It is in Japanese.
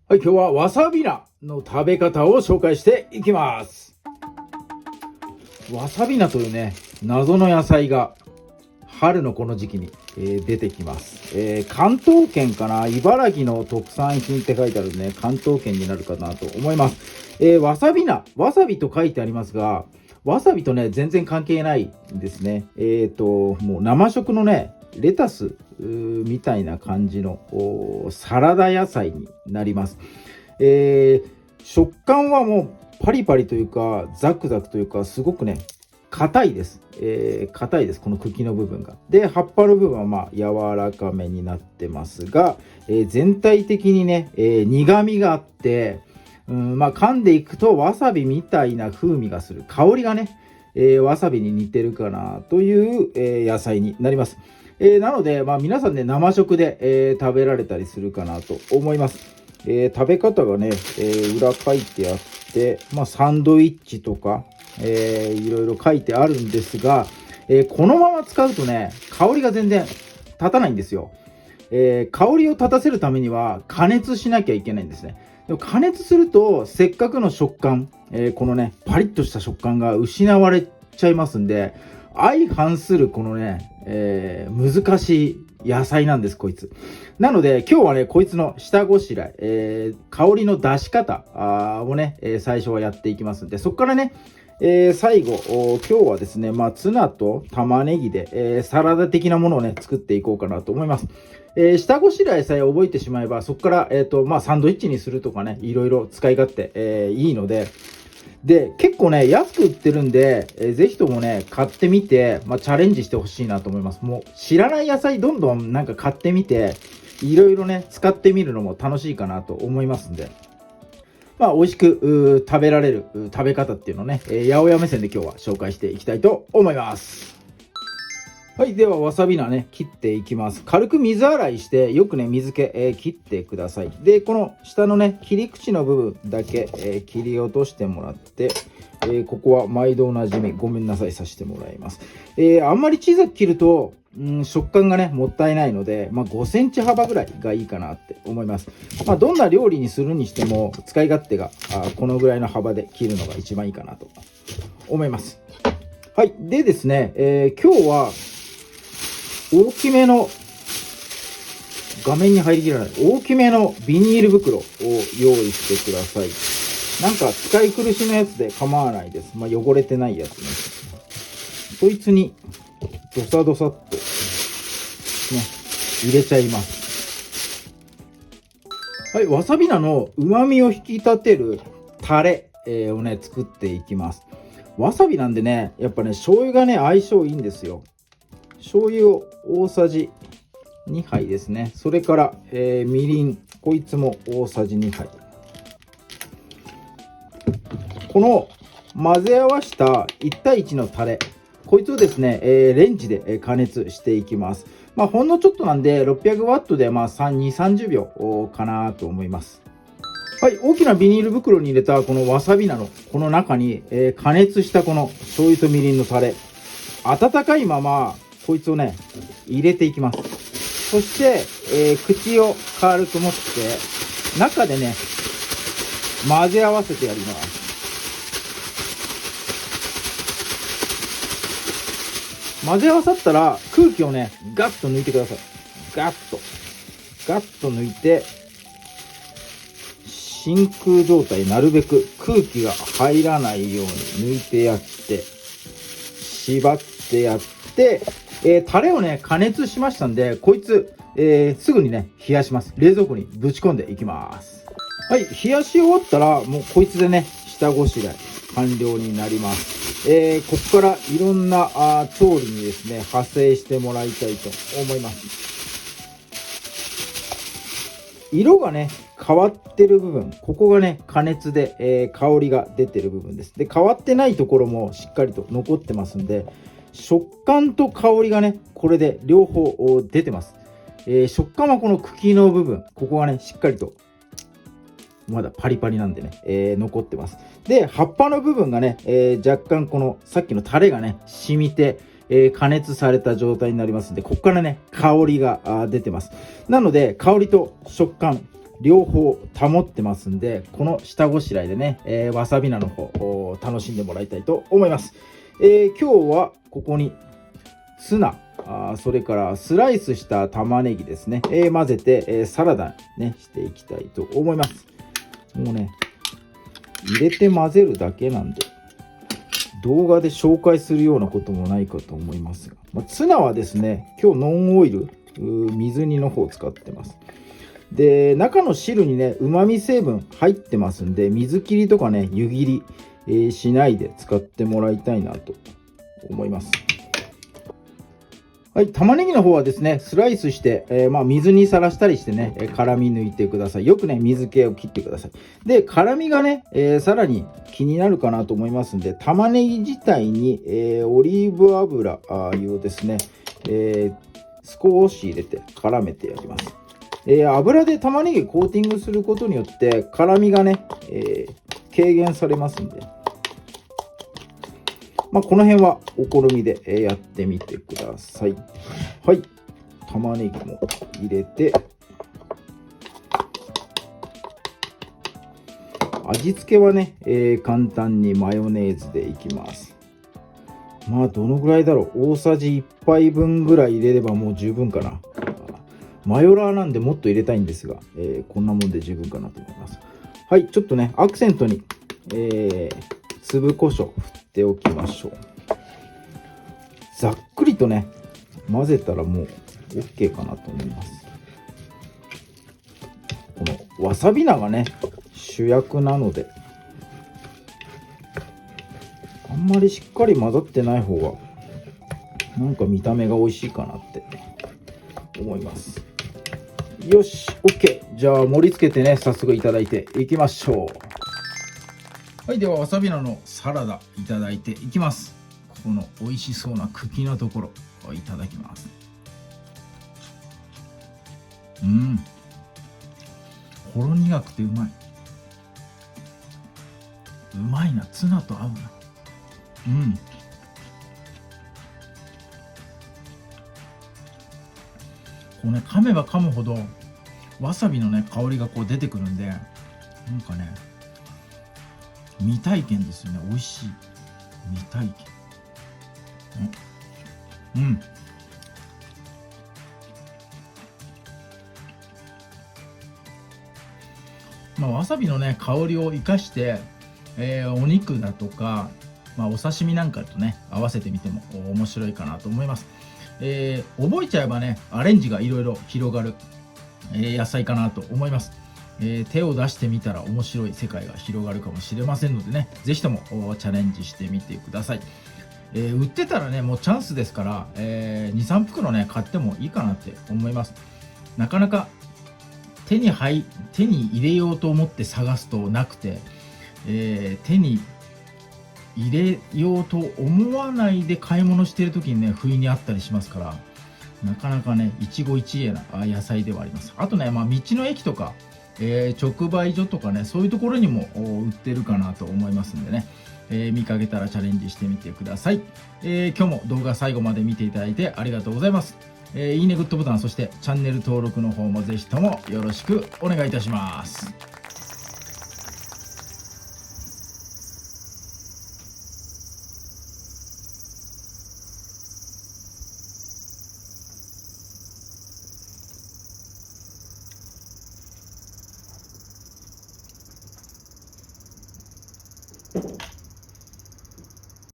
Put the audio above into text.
はい、今日はわさび菜の食べ方を紹介していきます。わさび菜というね、謎の野菜が春のこの時期に、出てきます。関東圏かな、茨城の特産品って書いてあるね、関東圏になるかなと思います。わさび菜、わさびと書いてありますが、わさびとね、全然関係ないんですね。もう生食のね、レタスみたいな感じのサラダ野菜になります。食感はもうパリパリというかザクザクというかすごくね硬いです。硬いです、この茎の部分が。で葉っぱの部分はまあ柔らかめになってますが、全体的にね、苦みがあって、噛んでいくとわさびみたいな風味がする。香りがね、わさびに似てるかなという、野菜になります。なので、皆さんね、生食で、食べられたりするかなと思います。食べ方がね、裏書いてあって、サンドイッチとか、いろいろ書いてあるんですが、このまま使うとね、香りが全然立たないんですよ。香りを立たせるためには加熱しなきゃいけないんですね。でも加熱するとせっかくの食感、このねパリッとした食感が失われちゃいますんで、相反するこのね、難しい野菜なんです、こいつ。なので今日はねこいつの下ごしらえ、香りの出し方をね、最初はやっていきますんで、そこからね最後今日はですね、ツナと玉ねぎで、サラダ的なものをね作っていこうかなと思います。下ごしらえさえ覚えてしまえば、そこから、サンドイッチにするとかね、いろいろ使い勝手、いいので、結構ね安く売ってるんで、ぜひともね買ってみて、チャレンジしてほしいなと思います。もう知らない野菜どんどんなんか買ってみて、いろいろね使ってみるのも楽しいかなと思いますんで、美味しく食べられる食べ方っていうのをね、八百屋目線で今日は紹介していきたいと思います。はい、ではわさび菜ね切っていきます。軽く水洗いしてよくね水気、切ってください。でこの下のね切り口の部分だけ、切り落としてもらって、ここは毎度おなじみごめんなさいさせてもらいます。あんまり小さく切ると食感がねもったいないので、5センチ幅ぐらいがいいかなって思います。どんな料理にするにしても使い勝手がこのぐらいの幅で切るのが一番いいかなと思います。はい、でですね、今日は大きめの、画面に入りきらない大きめのビニール袋を用意してください。なんか使い苦しのやつで構わないです。汚れてないやつね。そいつにドサドサっとね入れちゃいます。はい、わさび菜の旨味を引き立てるタレをね作っていきます。わさびなんでね、やっぱね醤油がね相性いいんですよ。醤油を大さじ2杯ですね。それから、みりん、こいつも大さじ2杯。この混ぜ合わせた1対1のタレ、こいつをですね、レンジで加熱していきます。ほんのちょっとなんで600ワットで2、30秒かなと思います。はい、大きなビニール袋に入れたこのわさび菜のこの中に、加熱したこの醤油とみりんのタレ、温かいままこいつをね入れていきます。そして、口を軽く持って中でね混ぜ合わせてやります。混ぜ合わさったら空気をねガッと抜いてください。ガッと抜いて、真空状態、なるべく空気が入らないように抜いてやって、縛ってやって、タレをね加熱しましたんで、こいつ、すぐにね冷やします。冷蔵庫にぶち込んでいきます。はい、冷やし終わったらもうこいつでね下ごしらえ完了になります。ここからいろんな調理にですね派生してもらいたいと思います。色がね変わってる部分、ここがね加熱で、香りが出てる部分です。で変わってないところもしっかりと残ってますんで、食感と香りがねこれで両方出てます。食感はこの茎の部分、ここがねしっかりとまだパリパリなんでね、残ってます。で葉っぱの部分がね、若干このさっきのタレがね染みて、加熱された状態になりますんで、ここからね香りが出てます。なので香りと食感、両方保ってますんで、この下ごしらえでね、わさび菜の方楽しんでもらいたいと思います。今日はここにツナ、それからスライスした玉ねぎですね、混ぜて、サラダに、ね、していきたいと思います。もうね、入れて混ぜるだけなんで、動画で紹介するようなこともないかと思いますが、ツナはですね、今日ノンオイル、水煮の方を使ってます。で、中の汁にね、旨味成分入ってますんで、水切りとかね、湯切り、しないで使ってもらいたいなと思います。はい、玉ねぎの方はですね、スライスして、水にさらしたりしてね、辛み抜いてください。よくね、水気を切ってください。で、辛みがね、さらに気になるかなと思いますんで、玉ねぎ自体に、オリーブ油をですね、少し入れて絡めてやります。油で玉ねぎコーティングすることによって辛みがね、軽減されますんで、この辺はお好みでやってみてください。はい、玉ねぎも入れて、味付けはね、簡単にマヨネーズでいきます。どのぐらいだろう、大さじ1杯分ぐらい入れればもう十分かな。マヨラーなんでもっと入れたいんですが、こんなもんで十分かなと思います。はい、ちょっとね、アクセントに、粒胡椒振っておきましょう。ざっくりとね、混ぜたらもう OK かなと思います。このわさび菜がね、主役なので、あんまりしっかり混ざってない方が、なんか見た目が美味しいかなって思います。よし、OK。じゃあ盛り付けてね、早速いただいていきましょう。はい、ではわさび菜のサラダいただいていきます。この美味しそうな茎のところをいただきます。ほろ苦くてうまい。うまいな、ツナと合うな。こうね、噛めば噛むほどわさびのね、香りがこう出てくるんで、なんかね、未体験ですよね。美味しい未体験。わさびのね、香りを生かして、お肉だとか、お刺身なんかとね、合わせてみても面白いかなと思います。覚えちゃえばね、アレンジがいろいろ広がる、野菜かなと思います。手を出してみたら面白い世界が広がるかもしれませんのでね、ぜひともチャレンジしてみてください。売ってたらね、もうチャンスですから、2、3袋ね、買ってもいいかなって思います。なかなか手に入れようと思って探すとなくて、手に入れようと思わないで買い物してる時にね、不意にあったりしますから、なかなかね、一期一会な野菜ではあります。あとね、道の駅とか、直売所とかね、そういうところにも売ってるかなと思いますんでね、見かけたらチャレンジしてみてください。今日も動画最後まで見ていただいてありがとうございます。いいね、グッドボタン、そしてチャンネル登録の方もぜひともよろしくお願いいたします。